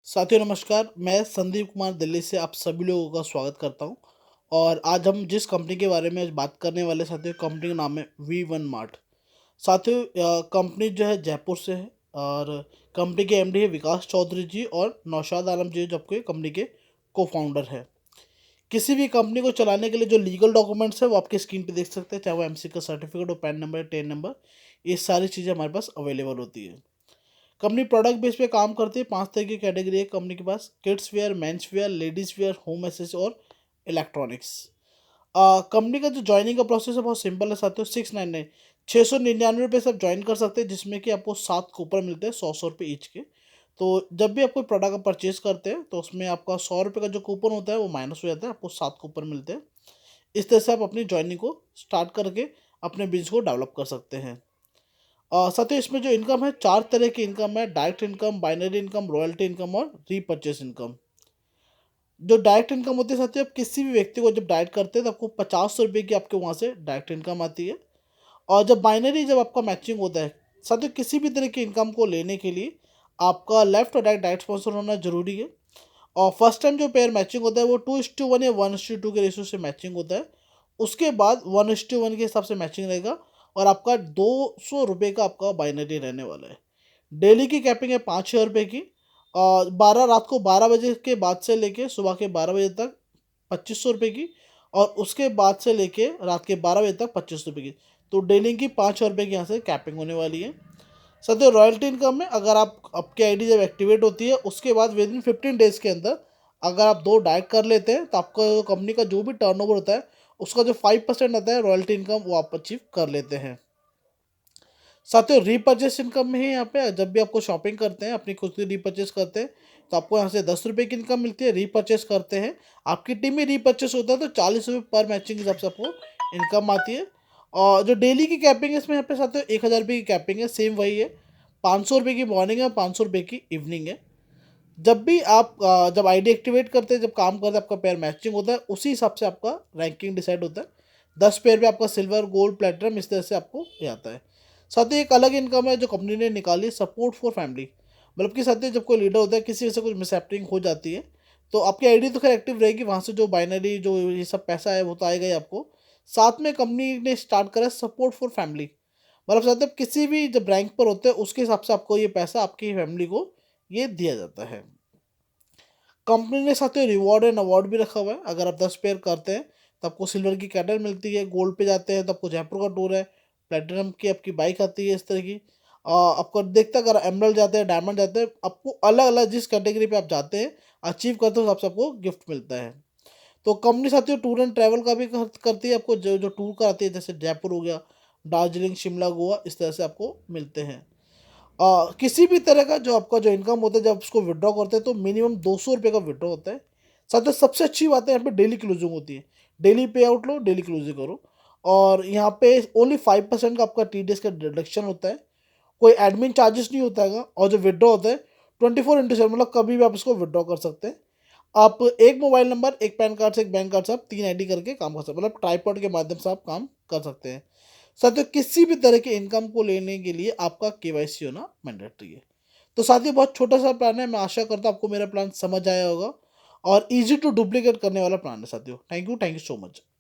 साथियों नमस्कार, मैं संदीप कुमार दिल्ली से आप सभी लोगों का स्वागत करता हूं। और आज हम जिस कंपनी के बारे में आज बात करने वाले साथियों, कंपनी का नाम है V1 मार्ट। साथियों कंपनी जो है जयपुर से है और कंपनी के एमडी है विकास चौधरी जी और नौशाद आलम जी, जो आपके कंपनी के को फाउंडर है। किसी भी कंपनी को चलाने के लिए जो लीगल डॉक्यूमेंट्स है वो आपकी स्क्रीन पे देख सकते हैं, चाहे वो एमसी का सर्टिफिकेट हो, पैन नंबर, टेन नंबर, ये सारी चीज़ें हमारे पास अवेलेबल होती है। कंपनी प्रोडक्ट बेस पे काम करती है। 5 तरह की कैटेगरी है कंपनी के पास: kids wear, men's wear, ladies wear, home accessory और इलेक्ट्रॉनिक्स। कंपनी का जो ज्वाइनिंग का प्रोसेस है बहुत सिंपल है साथियों। 699 699 रुपये से आप ज्वाइन कर सकते हैं, जिसमें कि आपको 7 कूपन मिलते हैं 100 100 रुपये ईच के। तो जब भी आप कोई प्रोडक्ट का परचेज करते हैं तो उसमें आपका 100 रुपये का जो कूपन होता है वो माइनस हो जाता है, आपको 7 कूपन मिलते हैं। इस तरह से आप अपनी ज्वाइनिंग को स्टार्ट करके अपने बिजनेस को डेवलप कर सकते हैं। साथियों इसमें जो इनकम है, 4 तरह की इनकम है: direct income, binary income, royalty income और रीपर्चेस इनकम। जो डायरेक्ट इनकम होती है साथियों, आप किसी भी व्यक्ति को जब डायरेक्ट करते हैं तो आपको 50 रुपये की आपके वहाँ से डायरेक्ट इनकम आती है। और जब बाइनरी, जब आपका मैचिंग होता है साथियों, किसी भी तरह की इनकम को लेने के लिए आपका लेफ्ट और राइट डायरेक्ट स्पॉन्सर होना जरूरी है। और फर्स्ट टाइम जो पेयर मैचिंग होता है वो 2:1 या 1:2 के रेशियो से मैचिंग होता है। उसके बाद 1:1 के हिसाब से मैचिंग रहेगा और आपका 200 रुपये का आपका बाइनरी रहने वाला है। डेली की कैपिंग है 5,000 रुपये की। और 12 रात को 12 बजे के बाद से लेके सुबह के 12 बजे तक 2,500 रुपये की। और उसके बाद से लेके रात के 12 बजे तक 25 रुपये की। तो डेली की 5,000 रुपये की यहाँ से कैपिंग होने वाली है। सर रॉयल्टी इनकम में, अगर आप आपकी आईडी जब एक्टिवेट होती है उसके बाद विद इन 15 डेज के अंदर अगर आप 2 डाइट कर लेते हैं तो आपका कंपनी का जो भी टर्नओवर होता है उसका जो 5% आता है रॉयल्टी इनकम, वो आप अचीव कर लेते हैं। साथ ही रीपर्चेस इनकम में ही यहाँ पे जब भी आपको शॉपिंग करते हैं, अपनी खुद की रीपर्चेस करते हैं, तो आपको यहाँ से 10 रुपये की इनकम मिलती है। रीपर्चेस करते हैं, आपकी टीम में रीपर्चेस होता है तो 40 रुपये पर मैचिंग के हिसाब से आपको इनकम आती है। और जो डेली की कैपिंग है इसमें यहाँ पे साथ ही 1,000 रुपये की कैपिंग है, सेम वही है। 500 रुपये की मॉर्निंग है, 500 रुपये की इवनिंग है। जब भी आप जब आईडी एक्टिवेट करते हैं, जब काम करते हैं, आपका पेयर मैचिंग होता है, उसी हिसाब से आपका रैंकिंग डिसाइड होता है। 10 पेयर पे आपका सिल्वर, गोल्ड, प्लेटिनम, इस तरह से आपको ये आता है। साथ ही एक अलग इनकम है जो कंपनी ने निकाली, सपोर्ट फॉर फैमिली। मतलब कि साथ ही जब कोई लीडर होता है, किसी वजह से कुछ मिसहैपनिंग हो जाती है, तो आपकी आईडी तो खैर एक्टिव रहेगी, वहाँ से जो बाइनरी जो ये सब पैसा है वो तो आएगा ही आपको। साथ में कंपनी ने स्टार्ट करा सपोर्ट फॉर फैमिली। मतलब साथ ही किसी भी जब रैंक पर होते हैं उसके हिसाब से आपको ये पैसा आपकी फैमिली को ये दिया जाता है। कंपनी ने साथ ही रिवॉर्ड एंड अवार्ड भी रखा हुआ है। अगर आप 10 पेयर करते हैं तो आपको सिल्वर की कैटल मिलती है, गोल्ड पे जाते हैं तो आपको जयपुर का टूर है, प्लेटिनम की आपकी बाइक आती है, इस तरह की। आपको देखते हैं, अगर एमरल्ड जाते हैं, डायमंड जाते हैं, आपको अलग अलग जिस कैटेगरी पे आप जाते हैं अचीव करते हो उस हिसाब से आपको गिफ्ट मिलता है। तो कंपनी साथियों टूर एंड ट्रैवल का भी करती है, आपको जो जो टूर कराती है, जैसे जयपुर हो गया, दार्जिलिंग, शिमला, गोवा, इस तरह से आपको मिलते हैं। किसी भी तरह का जो आपका जो इनकम होता है, जब उसको विड्रॉ करते हैं तो मिनिमम 200 रुपये का विड्रॉ होता है। साथ ही सबसे अच्छी बात है यहाँ पे डेली क्लोजिंग होती है। डेली पे आउट लो, डेली क्लोजिंग करो। और यहाँ पे ओनली 5% का आपका TDS का डिडक्शन होता है। कोई एडमिन चार्जेस नहीं होता है। और जो विड्रॉ होता है 24/7, मतलब कभी भी आप इसको विड्रॉ कर सकते हैं। आप एक मोबाइल नंबर, एक पैन कार्ड से, एक बैंक कार्ड से आप 3 आईडी करके काम कर सकते हैं, मतलब ट्राईपॉड के माध्यम से आप काम कर सकते हैं। साथियों किसी भी तरह के इनकम को लेने के लिए आपका केवाईसी होना मैंडेटरी है। तो साथियों बहुत छोटा सा प्लान है, मैं आशा करता हूँ आपको मेरा प्लान समझ आया होगा और इजी टू डुप्लीकेट करने वाला प्लान है साथियों। Thank you so much.